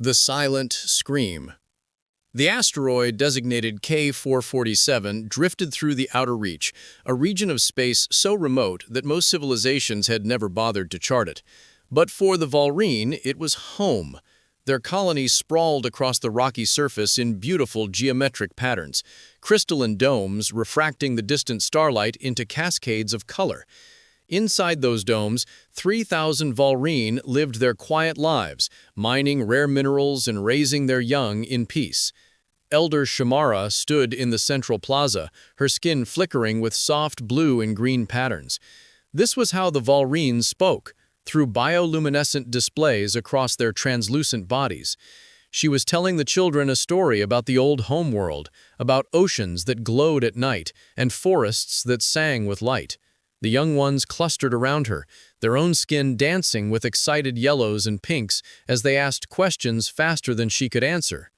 The Silent Scream. The asteroid, designated K447, drifted through the outer reach, a region of space so remote that most civilizations had never bothered to chart it. But for the Volrene, it was home. Their colony sprawled across the rocky surface in beautiful geometric patterns, crystalline domes refracting the distant starlight into cascades of color. Inside those domes, 3,000 Volrene lived their quiet lives, mining rare minerals and raising their young in peace. Elder Shamara stood in the central plaza, her skin flickering with soft blue and green patterns. This was how the Volrene spoke, through bioluminescent displays across their translucent bodies. She was telling the children a story about the old homeworld, about oceans that glowed at night and forests that sang with light. The young ones clustered around her, their own skin dancing with excited yellows and pinks as they asked questions faster than she could answer.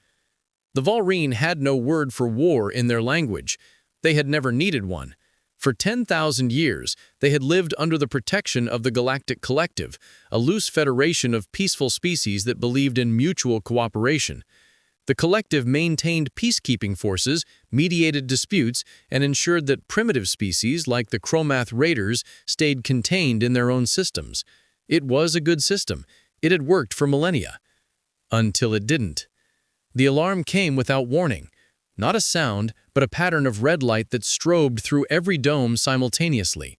The Volrene had no word for war in their language. They had never needed one. For 10,000 years, they had lived under the protection of the Galactic Collective, a loose federation of peaceful species that believed in mutual cooperation. The Collective maintained peacekeeping forces, mediated disputes, and ensured that primitive species like the Chromath Raiders stayed contained in their own systems. It was a good system. It had worked for millennia. Until it didn't. The alarm came without warning. Not a sound, but a pattern of red light that strobed through every dome simultaneously.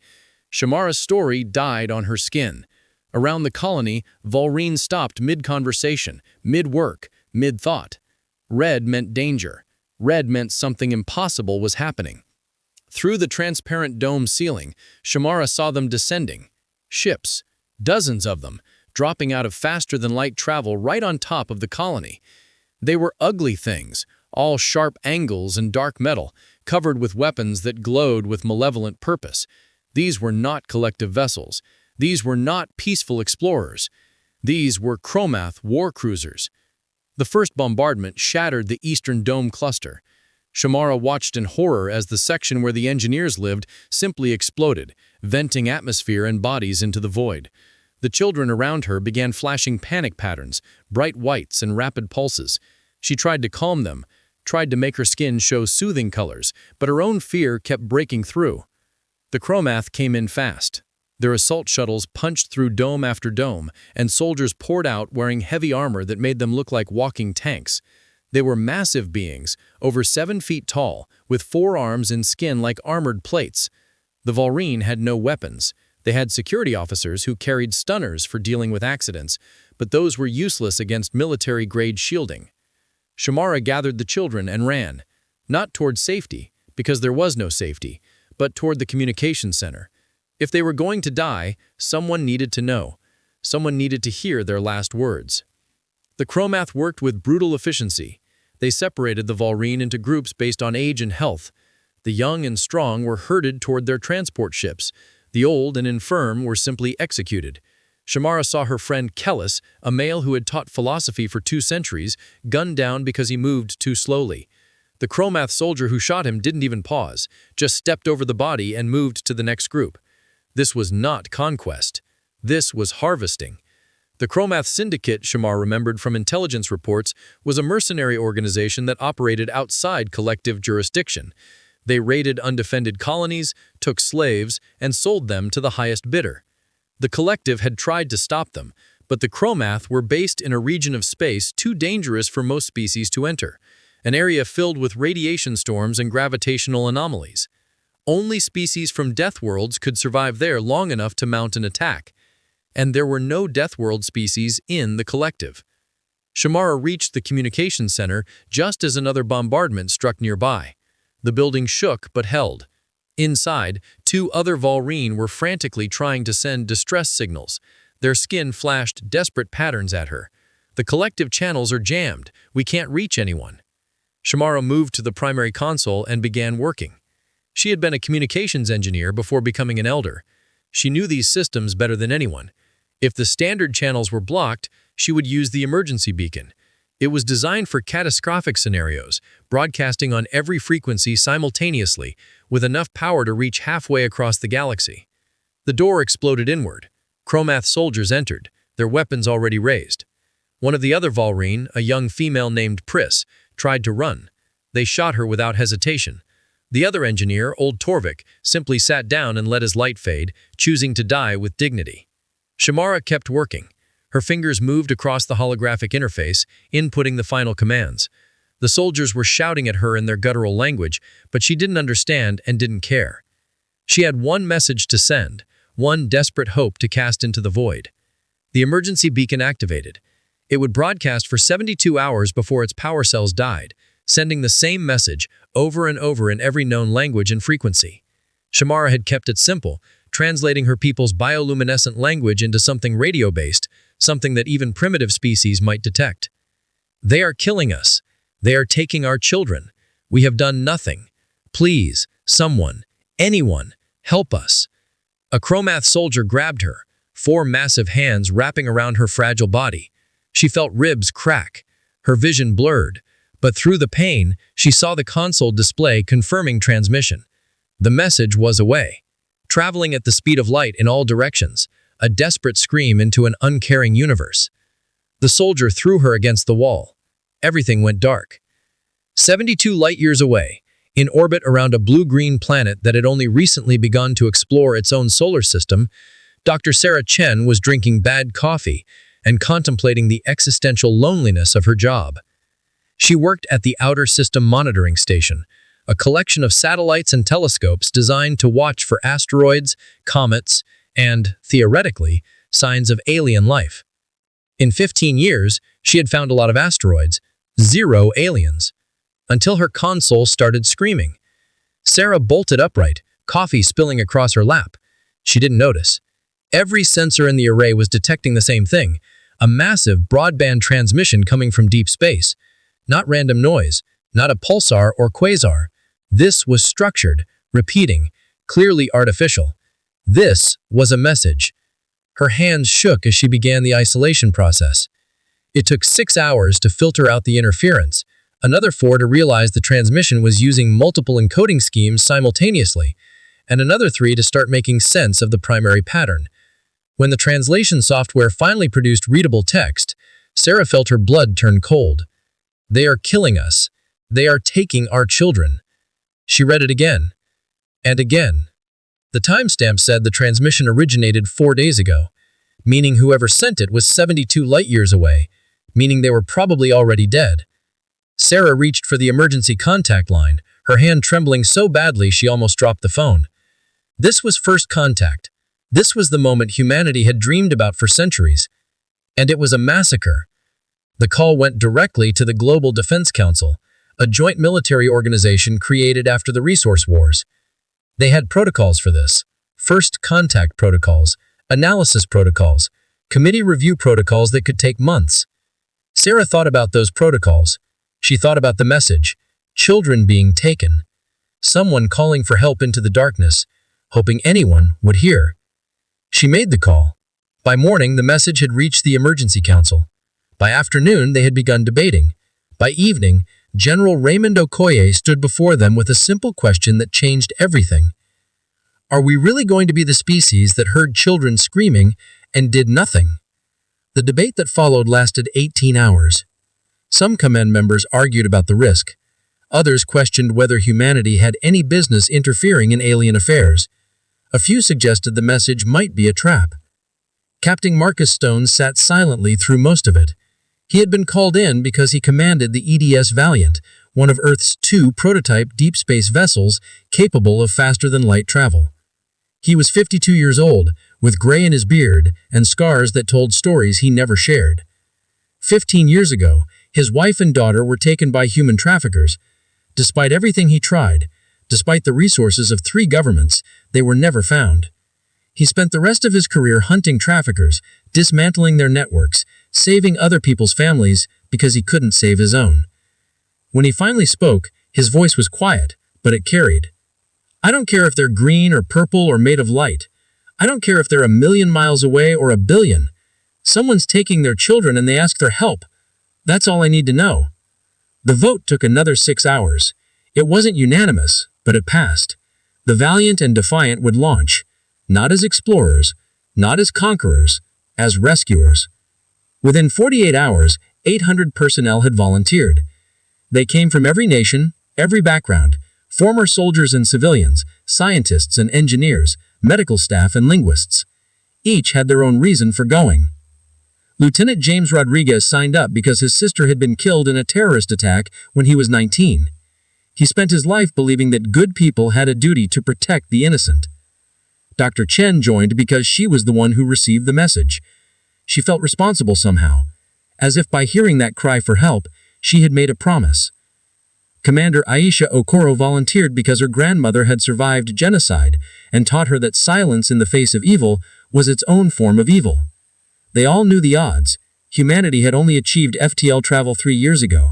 Shamara's story died on her skin. Around the colony, Volrene stopped mid-conversation, mid-work, mid-thought. Red meant danger. Red meant something impossible was happening. Through the transparent dome ceiling, Shamara saw them descending. Ships, dozens of them, dropping out of faster-than-light travel right on top of the colony. They were ugly things, all sharp angles and dark metal, covered with weapons that glowed with malevolent purpose. These were not collective vessels. These were not peaceful explorers. These were Chromath war cruisers. The first bombardment shattered the eastern dome cluster. Shamara watched in horror as the section where the engineers lived simply exploded, venting atmosphere and bodies into the void. The children around her began flashing panic patterns, bright whites and rapid pulses. She tried to calm them, tried to make her skin show soothing colors, but her own fear kept breaking through. The Chromath came in fast. Their assault shuttles punched through dome after dome, and soldiers poured out wearing heavy armor that made them look like walking tanks. They were massive beings, over 7 feet tall, with 4 arms and skin like armored plates. The Volrene had no weapons. They had security officers who carried stunners for dealing with accidents, but those were useless against military-grade shielding. Shamara gathered the children and ran, not toward safety, because there was no safety, but toward the communication center. If they were going to die, someone needed to know. Someone needed to hear their last words. The Chromath worked with brutal efficiency. They separated the Volrene into groups based on age and health. The young and strong were herded toward their transport ships. The old and infirm were simply executed. Shamara saw her friend Kellis, a male who had taught philosophy for 2 centuries, gunned down because he moved too slowly. The Chromath soldier who shot him didn't even pause, just stepped over the body and moved to the next group. This was not conquest. This was harvesting. The Chromath Syndicate, Shamar remembered from intelligence reports, was a mercenary organization that operated outside collective jurisdiction. They raided undefended colonies, took slaves, and sold them to the highest bidder. The collective had tried to stop them, but the Chromath were based in a region of space too dangerous for most species to enter, an area filled with radiation storms and gravitational anomalies. Only species from Deathworlds could survive there long enough to mount an attack, and there were no Deathworld species in the collective. Shamara reached the communication center just as another bombardment struck nearby. The building shook but held. Inside, 2 other Volrene were frantically trying to send distress signals. Their skin flashed desperate patterns at her. "The collective channels are jammed. We can't reach anyone." Shamara moved to the primary console and began working. She had been a communications engineer before becoming an elder. She knew these systems better than anyone. If the standard channels were blocked, she would use the emergency beacon. It was designed for catastrophic scenarios, broadcasting on every frequency simultaneously, with enough power to reach halfway across the galaxy. The door exploded inward. Chromath soldiers entered, their weapons already raised. One of the other Valrine, a young female named Pris, tried to run. They shot her without hesitation. The other engineer, old Torvik, simply sat down and let his light fade, choosing to die with dignity. Shamara kept working. Her fingers moved across the holographic interface, inputting the final commands. The soldiers were shouting at her in their guttural language, but she didn't understand and didn't care. She had one message to send, one desperate hope to cast into the void. The emergency beacon activated. It would broadcast for 72 hours before its power cells died, sending the same message over and over in every known language and frequency. Shamara had kept it simple, translating her people's bioluminescent language into something radio-based, something that even primitive species might detect. They are killing us. They are taking our children. We have done nothing. Please, someone, anyone, help us. A Chromath soldier grabbed her, 4 massive hands wrapping around her fragile body. She felt ribs crack, her vision blurred, but through the pain, she saw the console display confirming transmission. The message was away, traveling at the speed of light in all directions, a desperate scream into an uncaring universe. The soldier threw her against the wall. Everything went dark. 72 light-years away, in orbit around a blue-green planet that had only recently begun to explore its own solar system, Dr. Sarah Chen was drinking bad coffee and contemplating the existential loneliness of her job. She worked at the Outer System Monitoring Station, a collection of satellites and telescopes designed to watch for asteroids, comets, and, theoretically, signs of alien life. In 15 years, she had found a lot of asteroids, 0 aliens, until her console started screaming. Sarah bolted upright, coffee spilling across her lap. She didn't notice. Every sensor in the array was detecting the same thing, a massive broadband transmission coming from deep space. Not random noise, not a pulsar or quasar. This was structured, repeating, clearly artificial. This was a message. Her hands shook as she began the isolation process. It took 6 hours to filter out the interference, another 4 to realize the transmission was using multiple encoding schemes simultaneously, and another 3 to start making sense of the primary pattern. When the translation software finally produced readable text, Sarah felt her blood turn cold. They are killing us. They are taking our children. She read it again. And again. The timestamp said the transmission originated 4 days ago, meaning whoever sent it was 72 light-years away, meaning they were probably already dead. Sarah reached for the emergency contact line, her hand trembling so badly she almost dropped the phone. This was first contact. This was the moment humanity had dreamed about for centuries. And it was a massacre. The call went directly to the Global Defense Council, a joint military organization created after the Resource Wars. They had protocols for this. First contact protocols, analysis protocols, committee review protocols that could take months. Sarah thought about those protocols. She thought about the message, children being taken. Someone calling for help into the darkness, hoping anyone would hear. She made the call. By morning, the message had reached the Emergency Council. By afternoon, they had begun debating. By evening, General Raymond Okoye stood before them with a simple question that changed everything. Are we really going to be the species that heard children screaming and did nothing? The debate that followed lasted 18 hours. Some command members argued about the risk. Others questioned whether humanity had any business interfering in alien affairs. A few suggested the message might be a trap. Captain Marcus Stone sat silently through most of it. He had been called in because he commanded the EDS Valiant, one of Earth's 2 prototype deep space vessels capable of faster-than-light travel. He was 52 years old, with gray in his beard and scars that told stories he never shared. 15 years ago, his wife and daughter were taken by human traffickers. Despite everything he tried, despite the resources of 3 governments, they were never found. He spent the rest of his career hunting traffickers, dismantling their networks, saving other people's families because he couldn't save his own. When he finally spoke, his voice was quiet, but it carried. I don't care if they're green or purple or made of light. I don't care if they're 1,000,000 miles away or 1,000,000,000. Someone's taking their children and they ask their help. That's all I need to know. The vote took another 6 hours. It wasn't unanimous, but it passed. The Valiant and Defiant would launch, not as explorers, not as conquerors, as rescuers. Within 48 hours, 800 personnel had volunteered. They came from every nation, every background, former soldiers and civilians, scientists and engineers, medical staff and linguists. Each had their own reason for going. Lieutenant James Rodriguez signed up because his sister had been killed in a terrorist attack when he was 19. He spent his life believing that good people had a duty to protect the innocent. Dr. Chen joined because she was the one who received the message. She felt responsible somehow, as if by hearing that cry for help, she had made a promise. Commander Aisha Okoro volunteered because her grandmother had survived genocide and taught her that silence in the face of evil was its own form of evil. They all knew the odds. Humanity had only achieved FTL travel 3 years ago.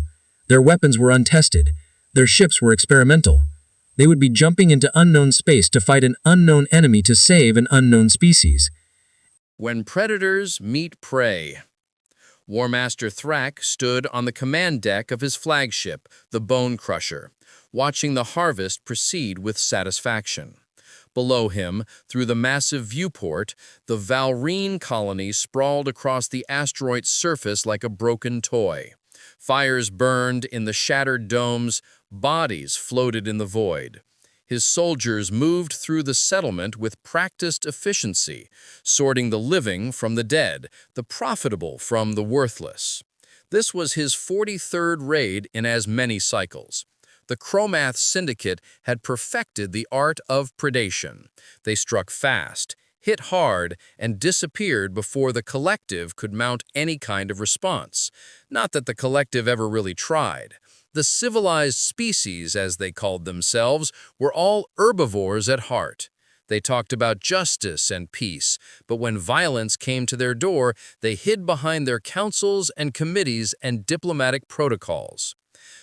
Their weapons were untested. Their ships were experimental. They would be jumping into unknown space to fight an unknown enemy to save an unknown species. When predators meet prey. War Master Thrak stood on the command deck of his flagship, the Bone Crusher, watching the harvest proceed with satisfaction. Below him, through the massive viewport, the Valrine colony sprawled across the asteroid's surface like a broken toy. Fires burned in the shattered domes, bodies floated in the void. His soldiers moved through the settlement with practiced efficiency, sorting the living from the dead, the profitable from the worthless. This was his 43rd raid in as many cycles. The Chromath Syndicate had perfected the art of predation. They struck fast, hit hard, and disappeared before the Collective could mount any kind of response. Not that the Collective ever really tried. The civilized species, as they called themselves, were all herbivores at heart. They talked about justice and peace, but when violence came to their door, they hid behind their councils and committees and diplomatic protocols.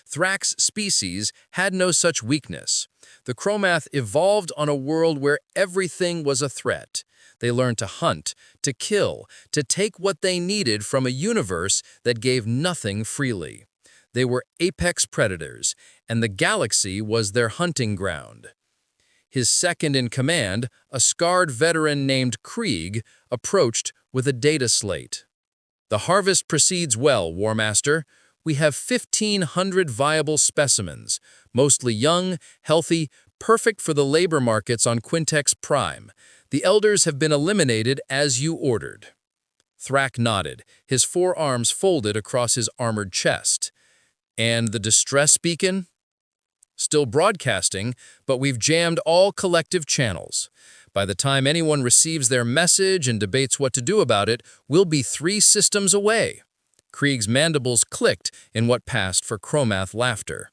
Thrak's species had no such weakness. The Chromath evolved on a world where everything was a threat. They learned to hunt, to kill, to take what they needed from a universe that gave nothing freely. They were apex predators, and the galaxy was their hunting ground. His second-in-command, a scarred veteran named Krieg, approached with a data slate. "The harvest proceeds well, War Master. We have 1,500 viable specimens, mostly young, healthy, perfect for the labor markets on Quintex Prime. The elders have been eliminated as you ordered." Thrak nodded, his forearms folded across his armored chest. "And the distress beacon?" "Still broadcasting, but we've jammed all collective channels. By the time anyone receives their message and debates what to do about it, we'll be 3 systems away." Krieg's mandibles clicked in what passed for Chromath laughter.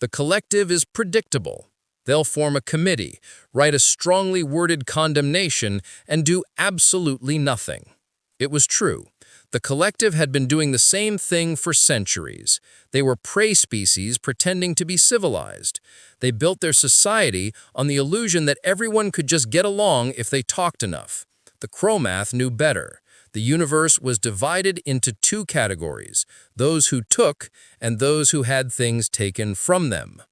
"The Collective is predictable. They'll form a committee, write a strongly worded condemnation, and do absolutely nothing." It was true. The Collective had been doing the same thing for centuries. They were prey species pretending to be civilized. They built their society on the illusion that everyone could just get along if they talked enough. The Chromath knew better. The universe was divided into 2 categories, those who took and those who had things taken from them.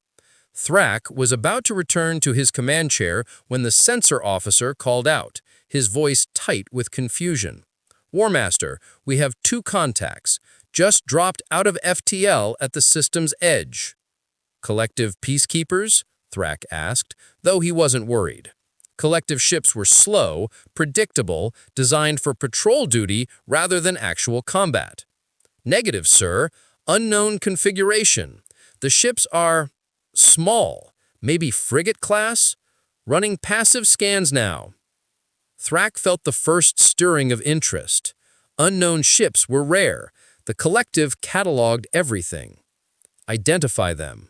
Thrak was about to return to his command chair when the sensor officer called out, his voice tight with confusion. "War Master, we have 2 contacts, just dropped out of FTL at the system's edge." "Collective peacekeepers?" Thrak asked, though he wasn't worried. Collective ships were slow, predictable, designed for patrol duty rather than actual combat. "Negative, sir. Unknown configuration. The ships are small, maybe frigate class, running passive scans now." Thrak felt the first stirring of interest. Unknown ships were rare. The Collective cataloged everything. "Identify them."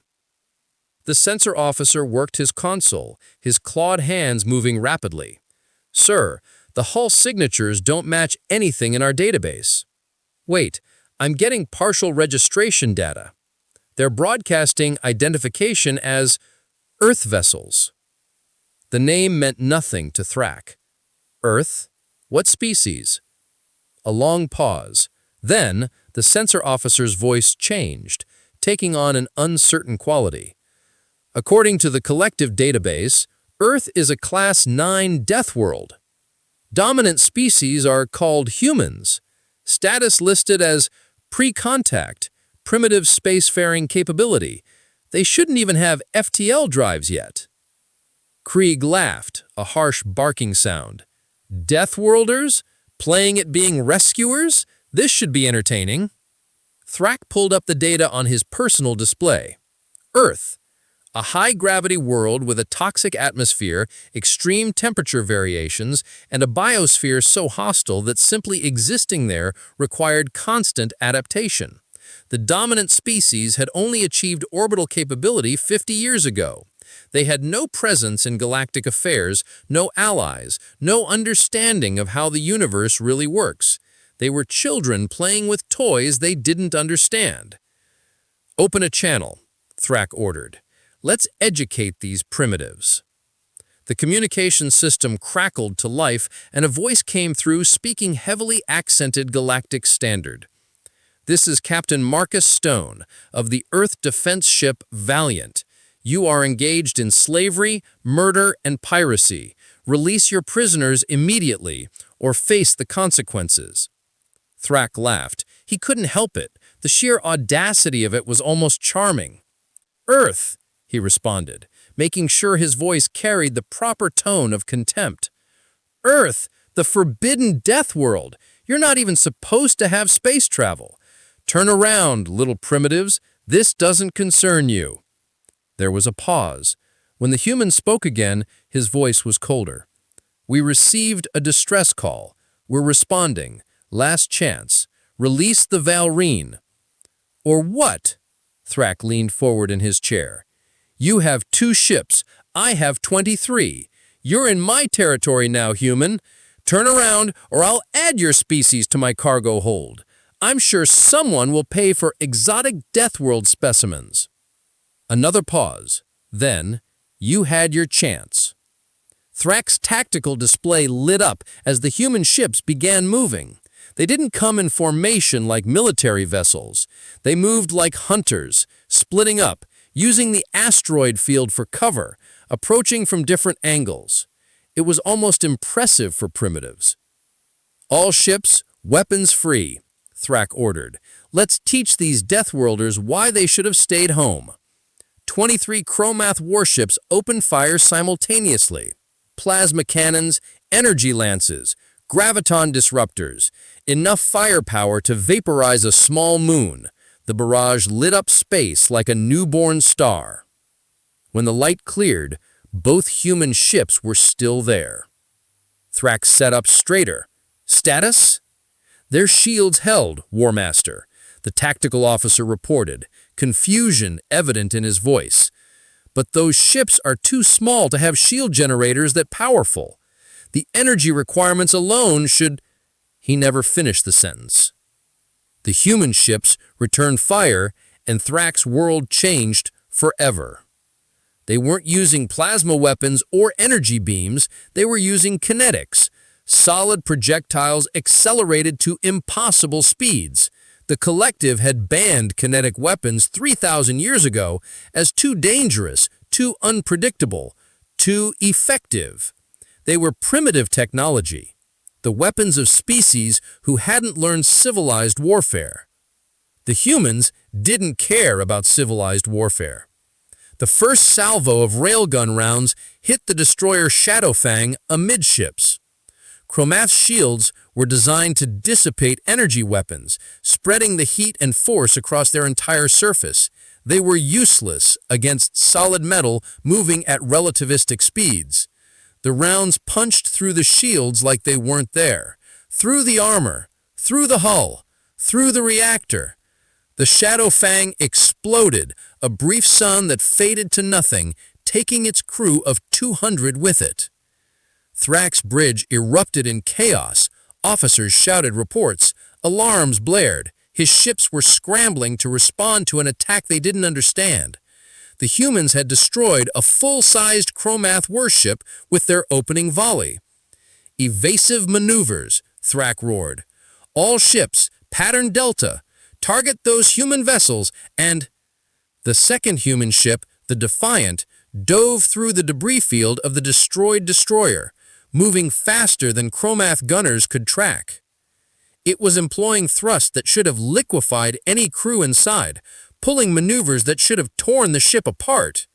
The sensor officer worked his console, his clawed hands moving rapidly. "Sir, the hull signatures don't match anything in our database." "Wait, I'm getting partial registration data. They're broadcasting identification as Earth vessels." The name meant nothing to Thrak. "Earth? What species?" A long pause. Then, the sensor officer's voice changed, taking on an uncertain quality. "According to the Collective database, Earth is a Class 9 Deathworld. Dominant species are called humans. Status listed as pre-contact, primitive spacefaring capability. They shouldn't even have FTL drives yet. Krieg laughed, a harsh barking sound. Deathworlders? Playing at being rescuers? This should be entertaining. Thrak pulled up the data on his personal display. Earth, a high-gravity world with a toxic atmosphere, extreme temperature variations, and a biosphere so hostile that simply existing there required constant adaptation. The dominant species had only achieved orbital capability 50 years ago. They had no presence in galactic affairs, no allies, no understanding of how the universe really works. They were children playing with toys they didn't understand. "Open a channel," Thrak ordered. "Let's educate these primitives." The communication system crackled to life, and a voice came through speaking heavily accented galactic standard. "This is Captain Marcus Stone of the Earth defense ship Valiant. You are engaged in slavery, murder, and piracy. Release your prisoners immediately or face the consequences." Thrak laughed. He couldn't help it. The sheer audacity of it was almost charming. "Earth," he responded, making sure his voice carried the proper tone of contempt. "Earth, the forbidden death world. You're not even supposed to have space travel. Turn around, little primitives. This doesn't concern you." There was a pause. When the human spoke again, his voice was colder. "We received a distress call. We're responding. Last chance. Release the Valrine." "Or what?" Thrak leaned forward in his chair. "You have 2 ships. I have 23. You're in my territory now, human. Turn around, or I'll add your species to my cargo hold. I'm sure someone will pay for exotic Deathworld specimens." Another pause. Then, "You had your chance." Thrak's tactical display lit up as the human ships began moving. They didn't come in formation like military vessels. They moved like hunters, splitting up, using the asteroid field for cover, approaching from different angles. It was almost impressive for primitives. "All ships, weapons free," Thrak ordered. "Let's teach these Deathworlders why they should have stayed home." 23 Chromath warships opened fire simultaneously. Plasma cannons, energy lances, graviton disruptors, enough firepower to vaporize a small moon. The barrage lit up space like a newborn star. When the light cleared, both human ships were still there. Thrak sat up straighter. "Status?" "Their shields held, War Master," the tactical officer reported, confusion evident in his voice. "But those ships are too small to have shield generators that powerful. The energy requirements alone should—" He never finished the sentence. The human ships returned fire, and Thrak's world changed forever. They weren't using plasma weapons or energy beams, they were using kinetics, solid projectiles accelerated to impossible speeds. The collective had banned kinetic weapons 3,000 years ago as too dangerous, too unpredictable, too effective. They were primitive technology, the weapons of species who hadn't learned civilized warfare. The humans didn't care about civilized warfare. The first salvo of railgun rounds hit the destroyer Shadowfang amidships. Chromath's shields were designed to dissipate energy weapons, spreading the heat and force across their entire surface. They were useless against solid metal moving at relativistic speeds. The rounds punched through the shields like they weren't there, through the armor, through the hull, through the reactor. The Shadowfang exploded, a brief sun that faded to nothing, taking its crew of 200 with it. Thrak's bridge erupted in chaos. Officers shouted reports. Alarms blared. His ships were scrambling to respond to an attack they didn't understand. The humans had destroyed a full-sized Chromath warship with their opening volley. "Evasive maneuvers," Thrak roared. "All ships, pattern Delta. Target those human vessels," and the second human ship, the Defiant, dove through the debris field of the destroyed destroyer, moving faster than Chromath gunners could track. It was employing thrust that should have liquefied any crew inside, pulling maneuvers that should have torn the ship apart.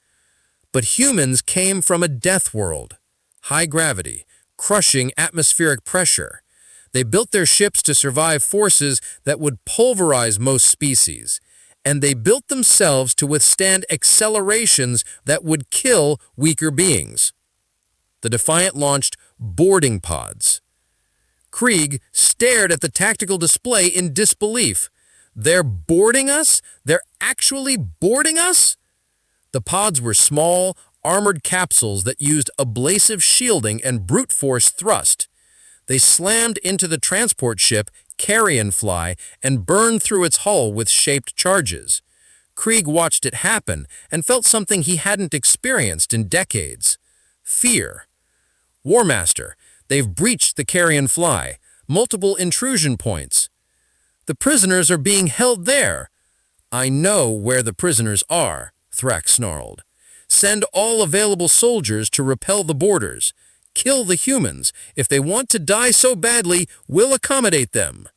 But humans came from a death world. High gravity, crushing atmospheric pressure. They built their ships to survive forces that would pulverize most species, and they built themselves to withstand accelerations that would kill weaker beings. The Defiant launched boarding pods. Krieg stared at the tactical display in disbelief. They're boarding us? They're actually boarding us? The pods were small, armored capsules that used abrasive shielding and brute force thrust. They slammed into the transport ship Carrion Fly and burned through its hull with shaped charges. Krieg watched it happen and felt something he hadn't experienced in decades. Fear. War Master, they've breached the Carrion Fly. Multiple intrusion points. The prisoners are being held there. I know where the prisoners are, Thrak snarled. Send all available soldiers to repel the boarders. Kill the humans. If they want to die so badly, we'll accommodate them.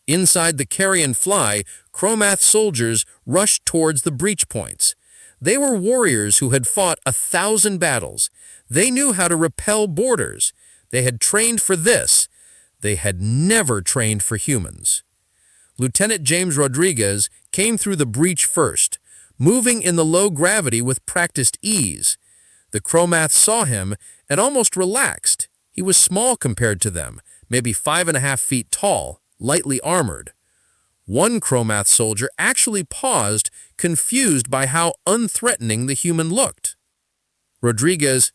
Inside the Carrion Fly, Chromath soldiers rushed towards the breach points. They were warriors who had fought 1,000 battles. They knew how to repel boarders. They had trained for this. They had never trained for humans. Lieutenant James Rodriguez came through the breach first, moving in the low gravity with practiced ease. The Chromath saw him and almost relaxed. He was small compared to them, maybe 5.5 feet tall, lightly armored. One Chromath soldier actually paused, confused by how unthreatening the human looked. Rodriguez